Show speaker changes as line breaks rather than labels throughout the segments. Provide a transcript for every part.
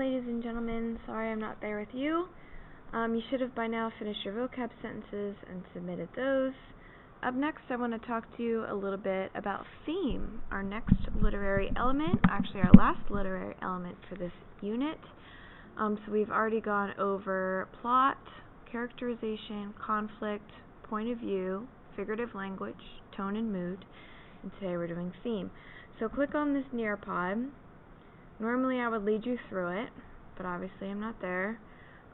ladies and gentlemen. Sorry I'm not there with you. You should have by now finished your vocab sentences and submitted those. Up next, I want to talk to you a little bit about theme, our next literary element, actually our last literary element for this unit. So we've already gone over plot, characterization, conflict, point of view, figurative language, tone and mood, and today we're doing theme. So click on this Nearpod. Normally I would lead you through it, but obviously I'm not there.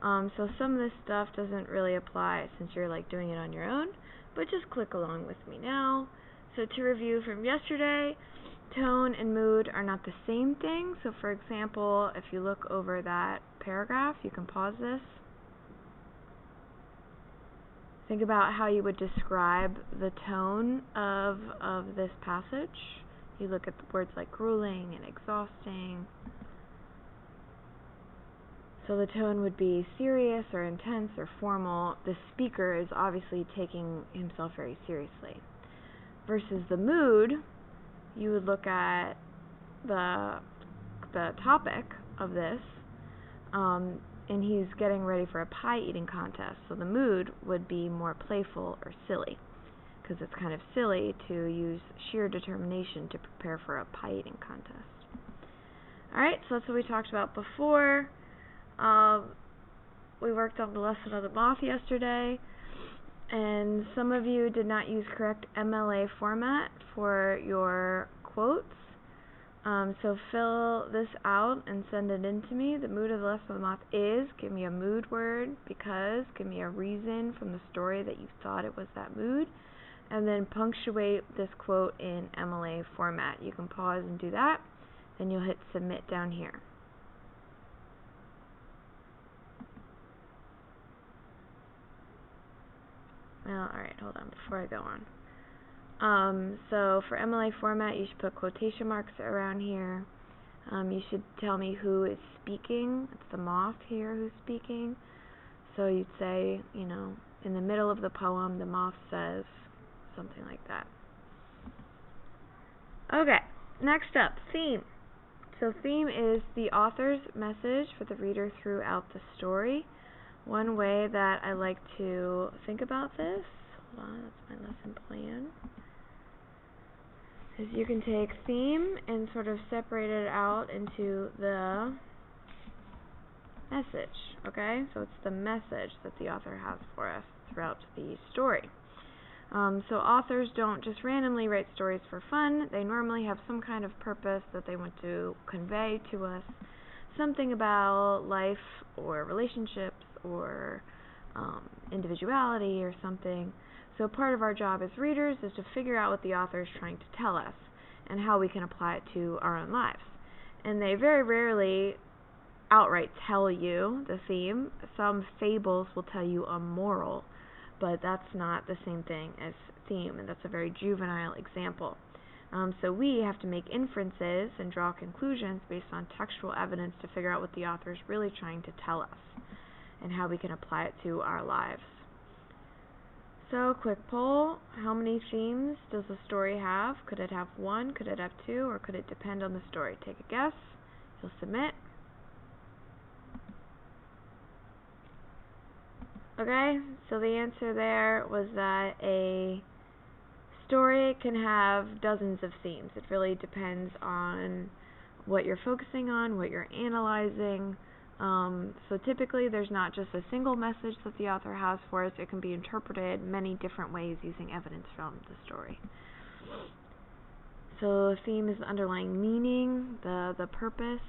So some of this stuff doesn't really apply since you're doing it on your own, but just click along with me now. So to review from yesterday, tone and mood are not the same thing. So for example, if you look over that paragraph, you can pause this. Think about how you would describe the tone of this passage. You look at the words like grueling and exhausting. So the tone would be serious or intense or formal. The speaker is obviously taking himself very seriously. Versus the mood, you would look at the topic of this, and he's getting ready for a pie eating contest. So the mood would be more playful or silly, because it's kind of silly to use sheer determination to prepare for a pie eating contest. Alright, so that's what we talked about before. We worked on the lesson of the moth yesterday, and some of you did not use correct MLA format for your quotes. So fill this out and send it in to me. The mood of the lesson of the moth is, give me a mood word, because, give me a reason from the story that you thought it was that mood, and then punctuate this quote in MLA format. You can pause and do that, then you'll hit submit down here. Well, alright, hold on before I go on. So for MLA format, you should put quotation marks around here. You should tell me who is speaking. It's the moth here who's speaking. So you'd say, in the middle of the poem, the moth says, something like that. Okay, next up, theme. So theme is the author's message for the reader throughout the story. One way that I like to think about this, hold on, that's my lesson plan, is you can take theme and sort of separate it out into the message, okay? So it's the message that the author has for us throughout the story. So authors don't just randomly write stories for fun. They normally have some kind of purpose that they want to convey to us, something about life or relationships or individuality or something. So part of our job as readers is to figure out what the author is trying to tell us and how we can apply it to our own lives. And they very rarely outright tell you the theme. Some fables will tell you a moral, but that's not the same thing as theme, and that's a very juvenile example. So we have to make inferences and draw conclusions based on textual evidence to figure out what the author is really trying to tell us and how we can apply it to our lives. So, quick poll, how many themes does the story have? Could it have one, could it have two, or could it depend on the story? Take a guess, you'll submit. Okay, so the answer there was that a story can have dozens of themes. It really depends on what you're focusing on, what you're analyzing. So typically there's not just a single message that the author has for us. It can be interpreted many different ways using evidence from the story. So the theme is the underlying meaning, the purpose,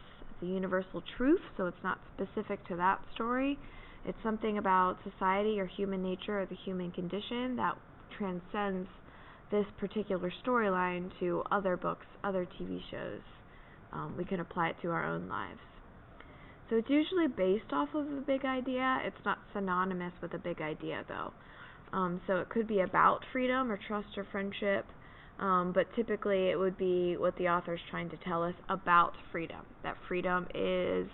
the universal truth, so it's not specific to that story. It's something about society or human nature or the human condition that transcends this particular storyline to other books, other TV shows. We can apply it to our own lives. So it's usually based off of a big idea. It's not synonymous with a big idea, though. So it could be about freedom or trust or friendship, but typically it would be what the author is trying to tell us about freedom. That freedom is,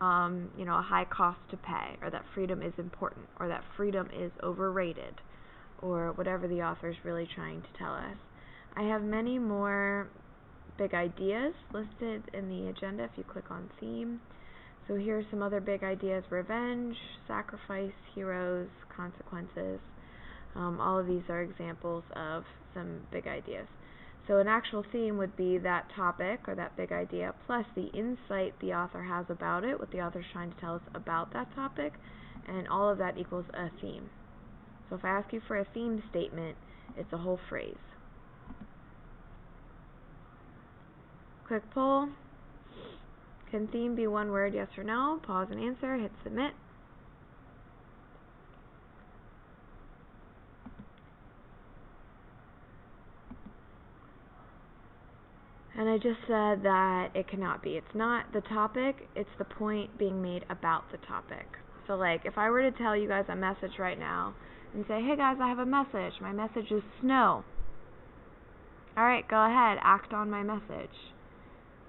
a high cost to pay, or that freedom is important, or that freedom is overrated, or whatever the author is really trying to tell us. I have many more big ideas listed in the agenda if you click on theme. So here are some other big ideas: revenge, sacrifice, heroes, consequences. All of these are examples of some big ideas. So an actual theme would be that topic or that big idea plus the insight the author has about it, what the author is trying to tell us about that topic, and all of that equals a theme. So if I ask you for a theme statement, it's a whole phrase. Quick poll. Can theme be one word, yes or no? Pause and answer, hit submit. And I just said that it cannot be. It's not the topic, it's the point being made about the topic. So like, if I were to tell you guys a message right now and say, hey guys, I have a message. My message is snow. Alright, go ahead, act on my message.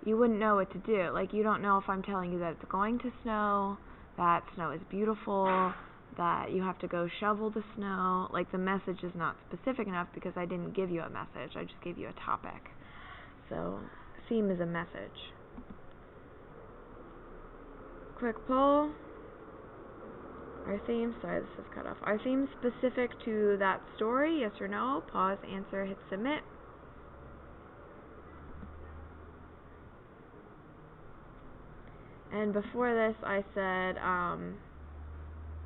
You wouldn't know what to do. Like, you don't know if I'm telling you that it's going to snow, that snow is beautiful, that you have to go shovel the snow. Like, the message is not specific enough because I didn't give you a message. I just gave you a topic. So, theme is a message. Quick poll. Our theme, sorry, this is cut off. Are themes specific to that story? Yes or no? Pause, answer, hit submit. And before this, I said,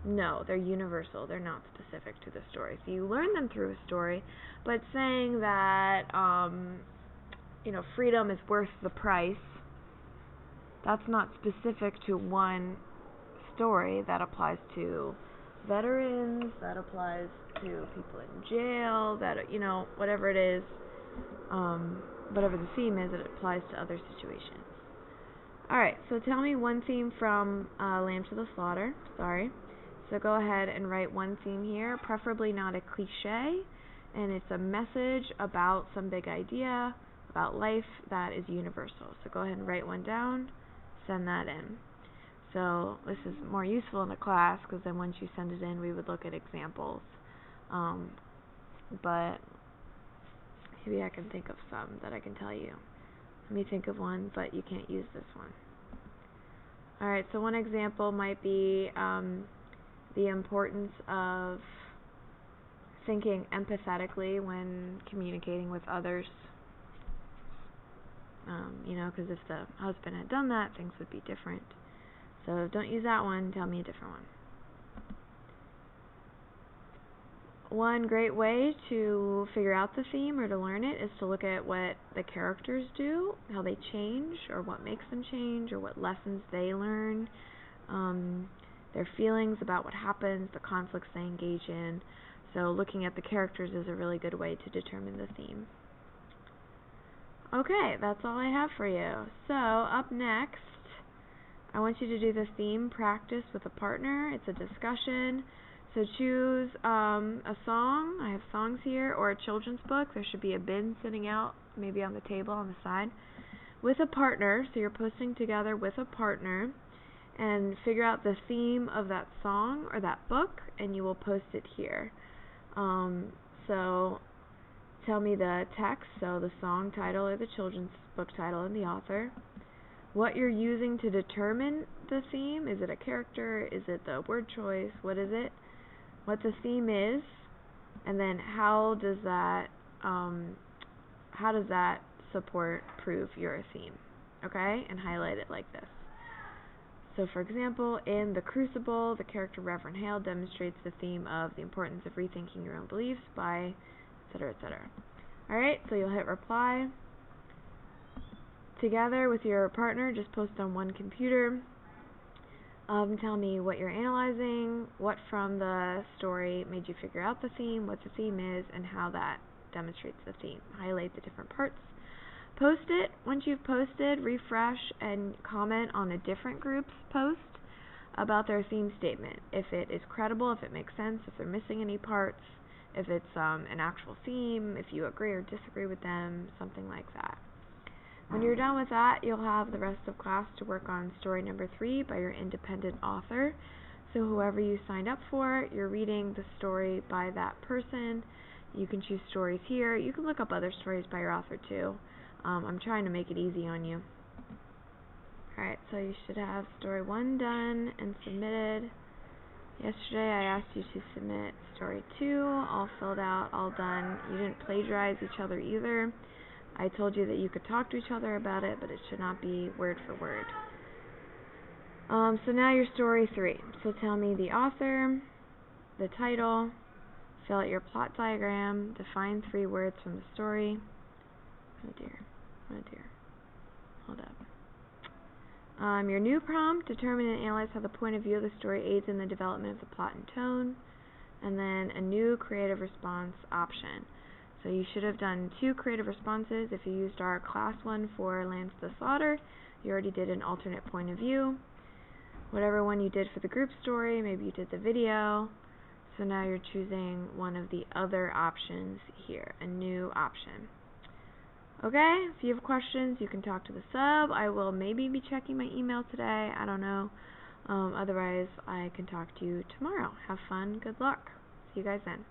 no, they're universal. They're not specific to the story. So you learn them through a story, but saying that, freedom is worth the price, that's not specific to one story. That applies to veterans, that applies to people in jail, that, whatever it is, whatever the theme is, it applies to other situations. Alright, so tell me one theme from Lamb to the Slaughter. Sorry. So go ahead and write one theme here, preferably not a cliche, and it's a message about some big idea about life that is universal. So go ahead and write one down, send that in. So this is more useful in a class because then once you send it in, we would look at examples. But maybe I can think of some that I can tell you. Let me think of one, but you can't use this one. Alright, so one example might be the importance of thinking empathetically when communicating with others. Because if the husband had done that, things would be different. So don't use that one, tell me a different one. One great way to figure out the theme or to learn it is to look at what the characters do, how they change, or what makes them change, or what lessons they learn, their feelings about what happens, the conflicts they engage in. So looking at the characters is a really good way to determine the theme. Okay, that's all I have for you. So up next, I want you to do the theme practice with a partner. It's a discussion. So choose a song. I have songs here, or a children's book. There should be a bin sitting out, maybe on the table on the side, with a partner. So you're posting together with a partner, and figure out the theme of that song or that book, and you will post it here. So tell me the text, so the song title or the children's book title and the author. What you're using to determine the theme. Is it a character? Is it the word choice? What is it? What the theme is, and then how does that support prove you're a theme? Okay, and highlight it like this. So for example, in The Crucible, the character Reverend Hale demonstrates the theme of the importance of rethinking your own beliefs by etc., etc. Alright, so you'll hit reply. Together with your partner, just post on one computer. Tell me what you're analyzing, what from the story made you figure out the theme, what the theme is, and how that demonstrates the theme. Highlight the different parts. Post it. Once you've posted, refresh and comment on a different group's post about their theme statement. If it is credible, if it makes sense, if they're missing any parts, if it's an actual theme, if you agree or disagree with them, something like that. When you're done with that, you'll have the rest of class to work on story number 3 by your independent author. So whoever you signed up for, you're reading the story by that person. You can choose stories here. You can look up other stories by your author too. I'm trying to make it easy on you. Alright, so you should have story 1 done and submitted. Yesterday I asked you to submit story 2, all filled out, all done. You didn't plagiarize each other either. I told you that you could talk to each other about it, but it should not be word for word. So now your story 3. So tell me the author, the title, fill out your plot diagram, define 3 words from the story. Oh dear. Hold up. Your new prompt, determine and analyze how the point of view of the story aids in the development of the plot and tone. And then a new creative response option. So you should have done 2 creative responses. If you used our class one for Lands to the Slaughter, you already did an alternate point of view. Whatever one you did for the group story, maybe you did the video. So now you're choosing one of the other options here, a new option. Okay, if you have questions, you can talk to the sub. I will maybe be checking my email today. I don't know. Otherwise, I can talk to you tomorrow. Have fun. Good luck. See you guys then.